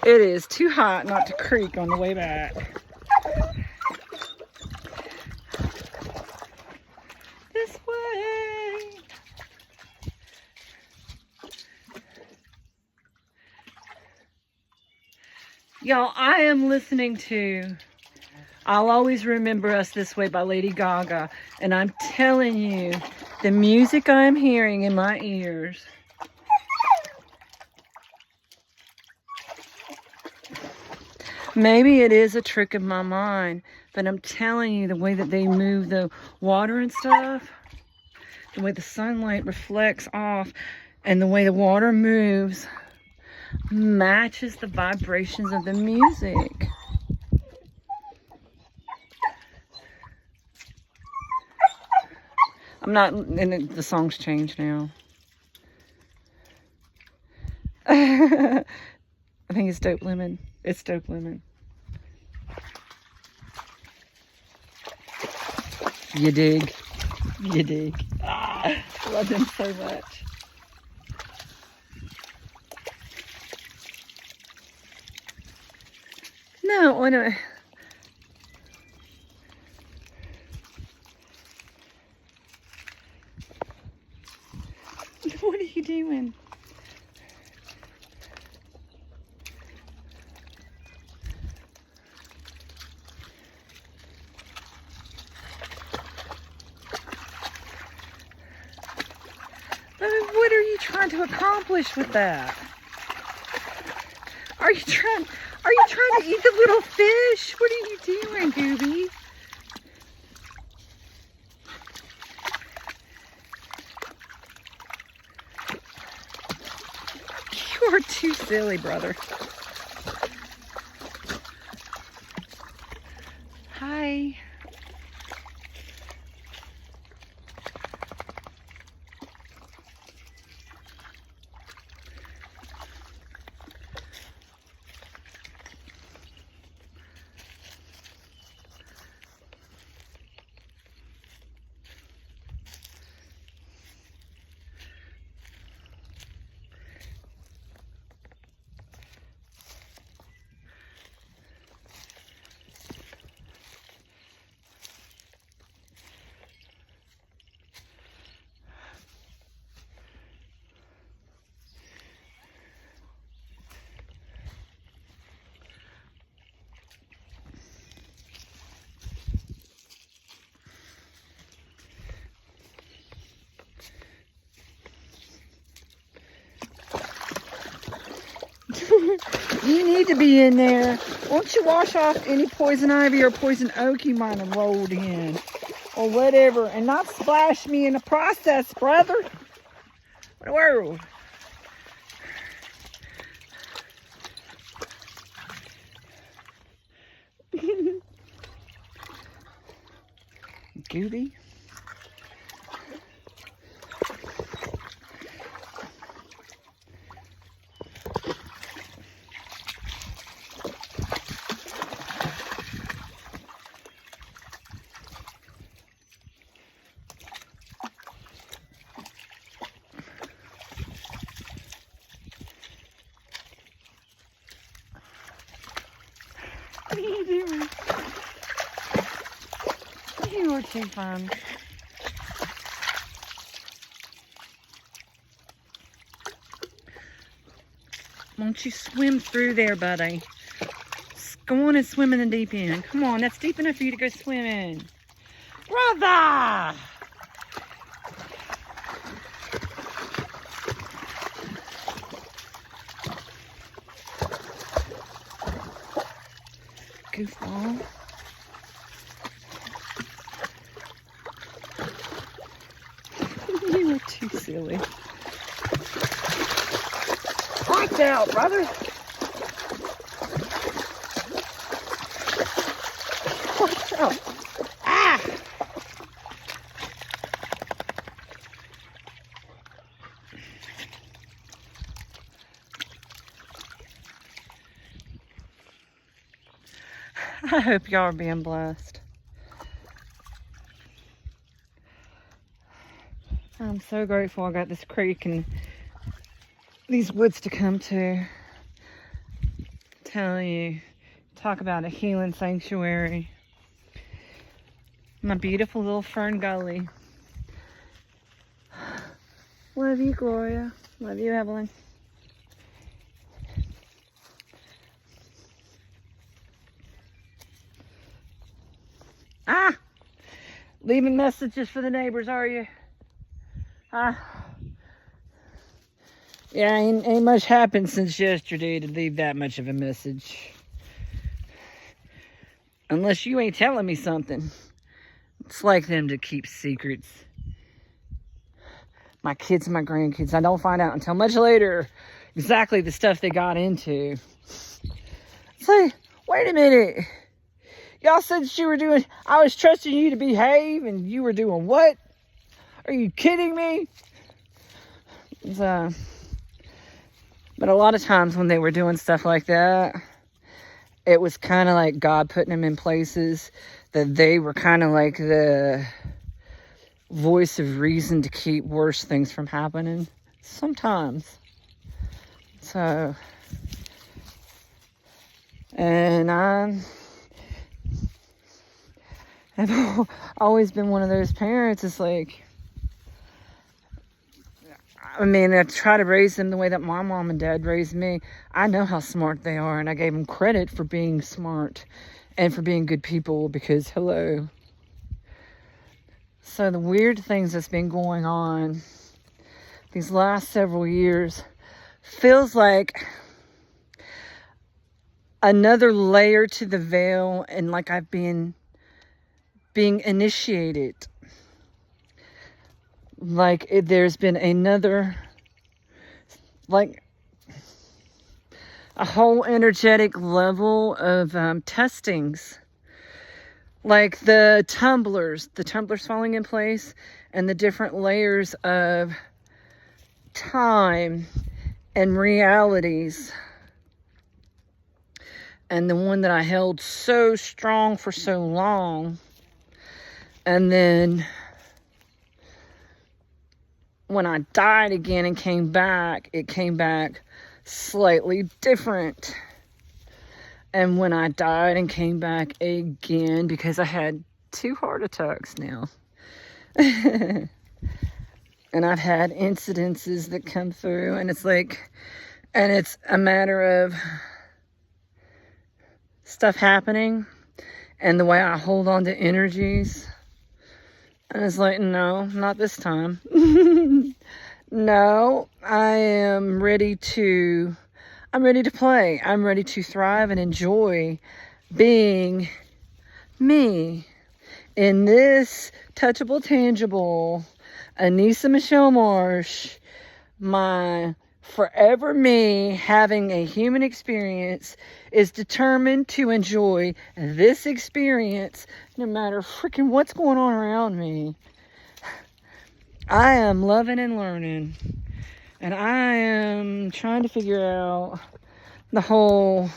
It is too hot not to creak on the way back. This way. Y'all, I am listening to I'll Always Remember Us This Way by Lady Gaga. And I'm telling you, the music I'm hearing in my ears. Maybe it is a trick of my mind, but I'm telling you, the way that they move the water and stuff, the way the sunlight reflects off, and the way the water moves, matches the vibrations of the music. I'm not, and the song's changed now. I think it's Dope Lemon. It's Dope Lemon. You dig. You dig. Ah, I love them so much. No, I don't. What are you doing? What are you trying to accomplish with that? Are you trying to eat the little fish? What are you doing, Gooby? You are too silly, brother. Hi. You need to be in there. Won't you wash off any poison ivy or poison oak you might have rolled in? Or whatever. And not splash me in the process, brother. What a world. Gooby. What are you doing? You are too fun. Won't you swim through there, buddy? Go on and swim in the deep end. Come on, that's deep enough for you to go swimming. Brother! Goofball. You were too silly. Watch out, brother. Watch out. Ah! I hope y'all are being blessed. I'm so grateful I got this creek and these woods to come to. telling you, talk about a healing sanctuary. My beautiful little fern gully. Love you, Gloria. Love you, Evelyn. Ah! Leaving messages for the neighbors, are you? Ah. Yeah, ain't much happened since yesterday to leave that much of a message. Unless you ain't telling me something. It's like them to keep secrets. My kids and my grandkids, I don't find out until much later exactly the stuff they got into. It's like, wait a minute. Y'all said you were doing, I was trusting you to behave, and you were doing what? Are you kidding me? But a lot of times when they were doing stuff like that, it was kind of like God putting them in places that they were kind of like the voice of reason to keep worse things from happening. Sometimes. So, and I've always been one of those parents. It's like, I mean, I try to raise them the way that my mom and dad raised me. I know how smart they are, and I gave them credit for being smart and for being good people because, hello. So the weird things that's been going on these last several years feels like another layer to the veil, and like I've been being initiated. Like there's been another, like a whole energetic level of testings. Like the tumblers falling in place, and the different layers of time and realities. And the one that I held so strong for so long, and then when I died again and came back, it came back slightly different. And when I died and came back again, because I had 2 heart attacks now. And I've had incidences that come through, and it's like, and it's a matter of stuff happening and the way I hold on to energies. And it's like, no, not this time. No, I'm ready to play. I'm ready to thrive and enjoy being me in this touchable, tangible Anissa Michelle Marsh, my forever me having a human experience, is determined to enjoy this experience no matter freaking what's going on around me. I am loving and learning, and I am trying to figure out the whole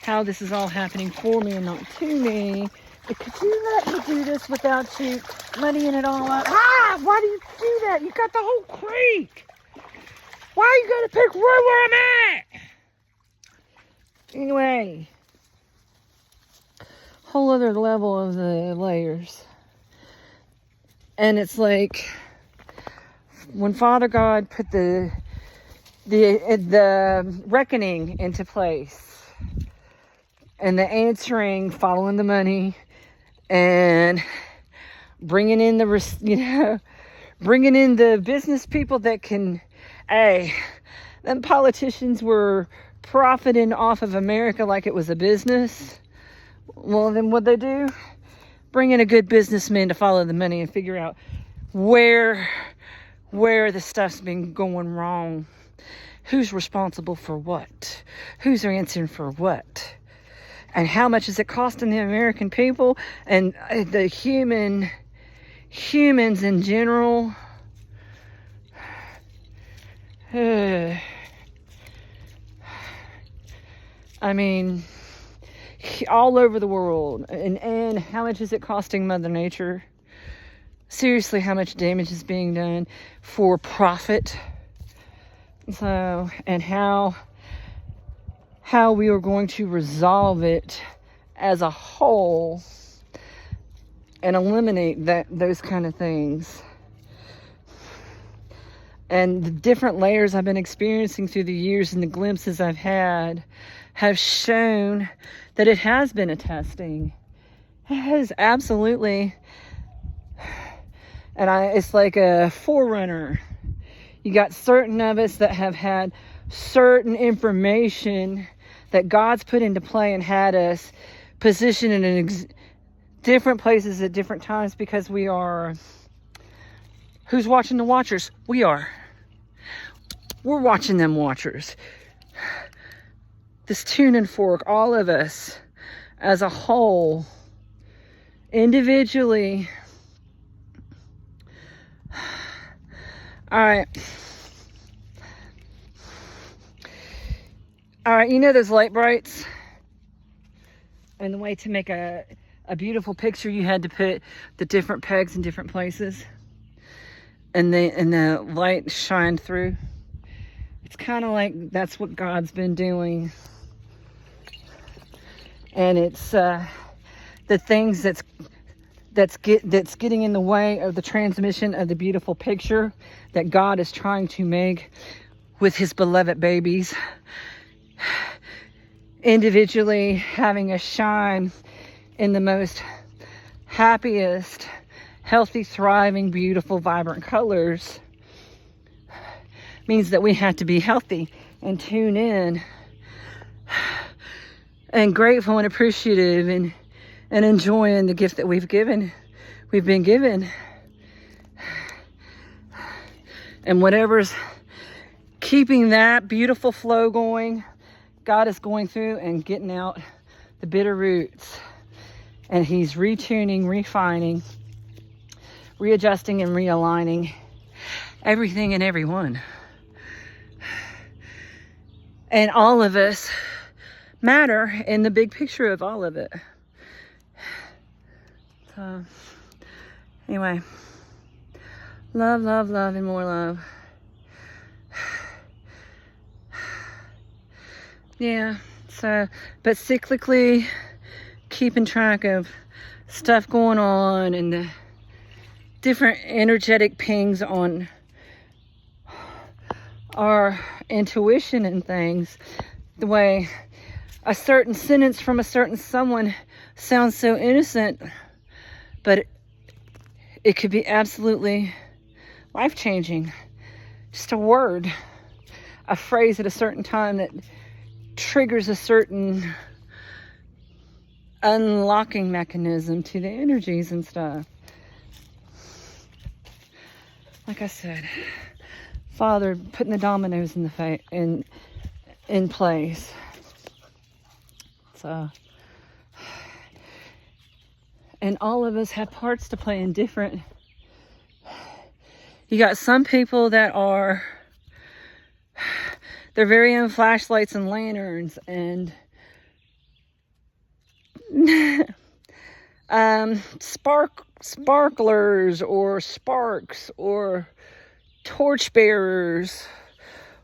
how this is all happening for me and not to me. But could you let me do this without you muddying it all up? Ah! Why do you do that? You got the whole creek. Why you gotta pick right where I'm at? Anyway, whole other level of the layers. And it's like when Father God put the reckoning into place, and the answering, following the money, and bringing in bringing in the business people that can, them politicians were profiting off of America like it was a business. Well, then what'd they do? Bring in a good businessman to follow the money and figure out where the stuff's been going wrong. Who's responsible for what? Who's answering for what? And how much is it costing the American people and the humans in general? I mean, all over the world. And how much is it costing Mother Nature? Seriously, how much damage is being done for profit? So, and how how we were going to resolve it as a whole and eliminate those kind of things. And the different layers I've been experiencing through the years and the glimpses I've had have shown that it has been a testing. It has absolutely. And it's like a forerunner. You got certain of us that have had certain information that God's put into play and had us positioned in different places at different times, because we are. Who's watching the watchers? We are. We're watching them watchers. This tuning fork, all of us as a whole, individually. All right. All right, you know those light brights? And the way to make a beautiful picture, you had to put the different pegs in different places. And the light shined through. It's kind of like that's what God's been doing. And it's the things that's getting in the way of the transmission of the beautiful picture that God is trying to make with his beloved babies. Individually having a shine in the most happiest, healthy, thriving, beautiful, vibrant colors means that we have to be healthy and tune in and grateful and appreciative and enjoying the gift that we've been given. And whatever's keeping that beautiful flow going, God is going through and getting out the bitter roots. And he's retuning, refining, readjusting, and realigning everything and everyone. And all of us matter in the big picture of all of it. So, anyway, love, love, love, and more love. Yeah, so, but cyclically keeping track of stuff going on and the different energetic pings on our intuition and things. The way a certain sentence from a certain someone sounds so innocent, but it could be absolutely life-changing. Just a word, a phrase at a certain time that triggers a certain unlocking mechanism to the energies and stuff. Like I said, Father, putting the dominoes in place. So, and all of us have parts to play in different. You got some people that are, they're very own flashlights and lanterns and sparklers or sparks or torch bearers,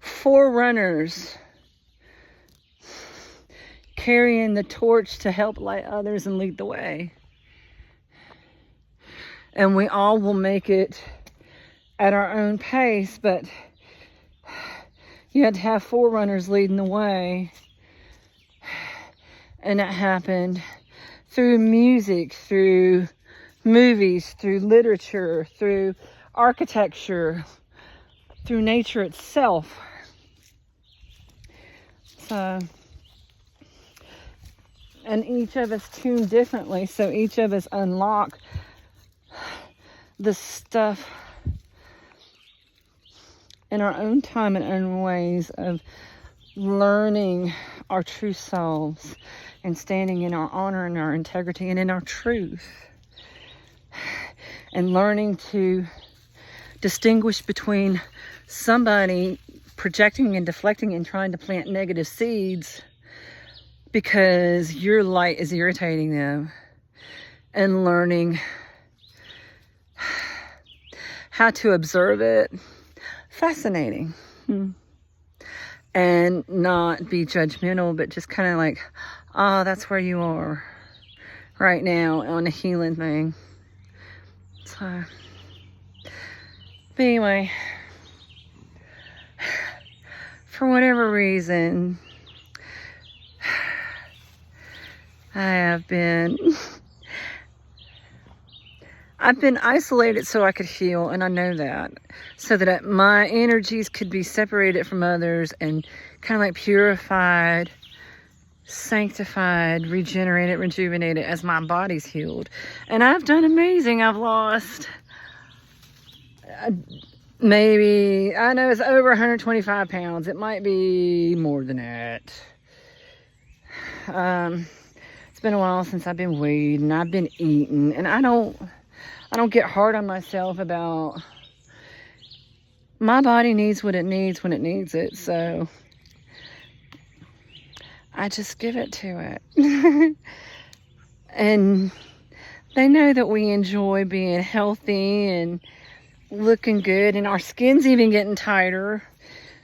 forerunners, carrying the torch to help light others and lead the way. And we all will make it at our own pace, but you had to have forerunners leading the way. And that happened through music, through movies, through literature, through architecture, through nature itself. So, and each of us tune differently, so each of us unlock the stuff in our own time and own ways of learning our true selves and standing in our honor and our integrity and in our truth, and learning to distinguish between somebody projecting and deflecting and trying to plant negative seeds because your light is irritating them, and learning how to observe it. Fascinating. and not be judgmental, but just kind of like, oh, that's where you are right now on the healing thing. So, but anyway, for whatever reason, I've been isolated so I could heal, and I know that. So that my energies could be separated from others and kind of like purified, sanctified, regenerated, rejuvenated as my body's healed. And I've done amazing. I've lost maybe, I know it's over 125 pounds. It might be more than that. It's been a while since I've been weighed and I've been eating, and I don't get hard on myself about, my body needs what it needs when it needs it, so I just give it to it. And they know that we enjoy being healthy and looking good, and our skin's even getting tighter.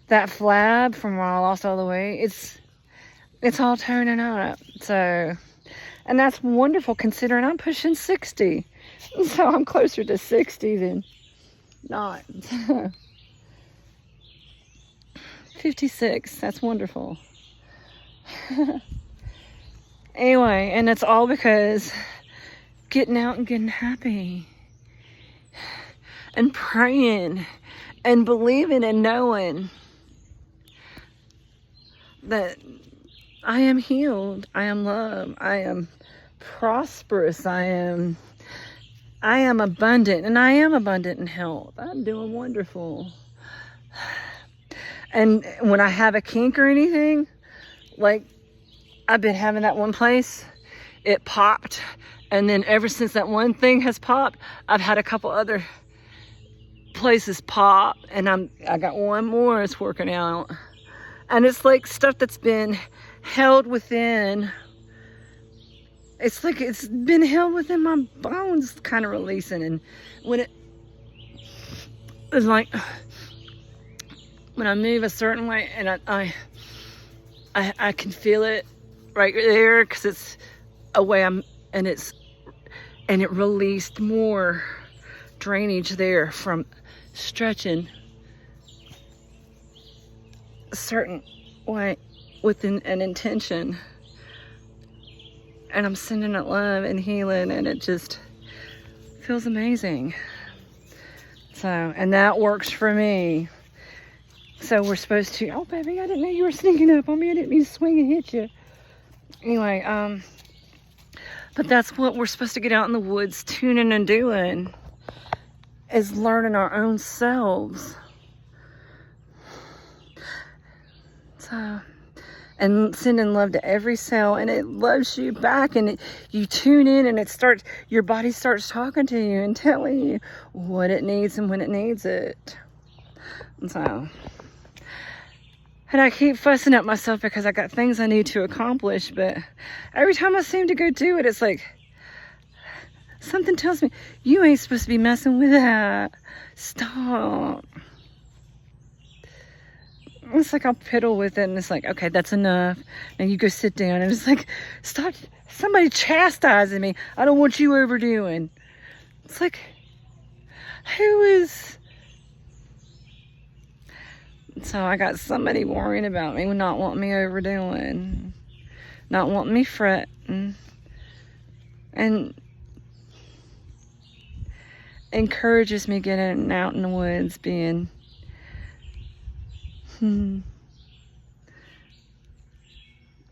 That flab from where I lost all the weight, it's all toning up. So, and that's wonderful considering I'm pushing 60. So I'm closer to 60 than not. 56, that's wonderful. Anyway, and it's all because getting out and getting happy and praying and believing and knowing that I am healed, I am loved, I am prosperous, I am abundant, and I am abundant in health. I'm doing wonderful. And when I have a kink or anything, like I've been having that one place, it popped. And then ever since that one thing has popped, I've had a couple other places pop, and I got one more it's working out. And it's like stuff that's been held within. It's like it's been held within my bones, kind of releasing. And when it's like, when I move a certain way, and I can feel it right there, because it's a way and it released more drainage there from stretching a certain way within an intention. And I'm sending it love and healing, and it just feels amazing. So, and that works for me. So we're supposed to, oh baby, I didn't know you were sneaking up on me. I didn't mean to swing and hit you. Anyway, but that's what we're supposed to get out in the woods tuning and doing, is learning our own selves. So, and sending love to every cell, and it loves you back, and you tune in, and your body starts talking to you and telling you what it needs and when it needs it. And so, and I keep fussing at myself because I got things I need to accomplish, but every time I seem to go do it, it's like something tells me, you ain't supposed to be messing with that. Stop. It's like I'll piddle with it, and it's like, okay, that's enough. And you go sit down, and it's like, stop, somebody chastising me. I don't want you overdoing. It's like, who is... So I got somebody worrying about me, not wanting me overdoing, not wanting me fretting, and encourages me getting out in the woods, being...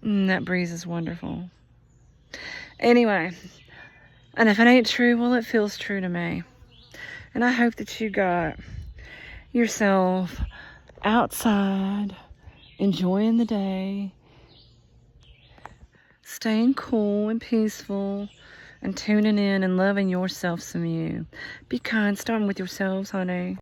that breeze is wonderful. Anyway, and if it ain't true, well, it feels true to me. And I hope that you got yourself outside, enjoying the day, staying cool and peaceful, and tuning in and loving yourself some you. Be kind, starting with yourselves, honey.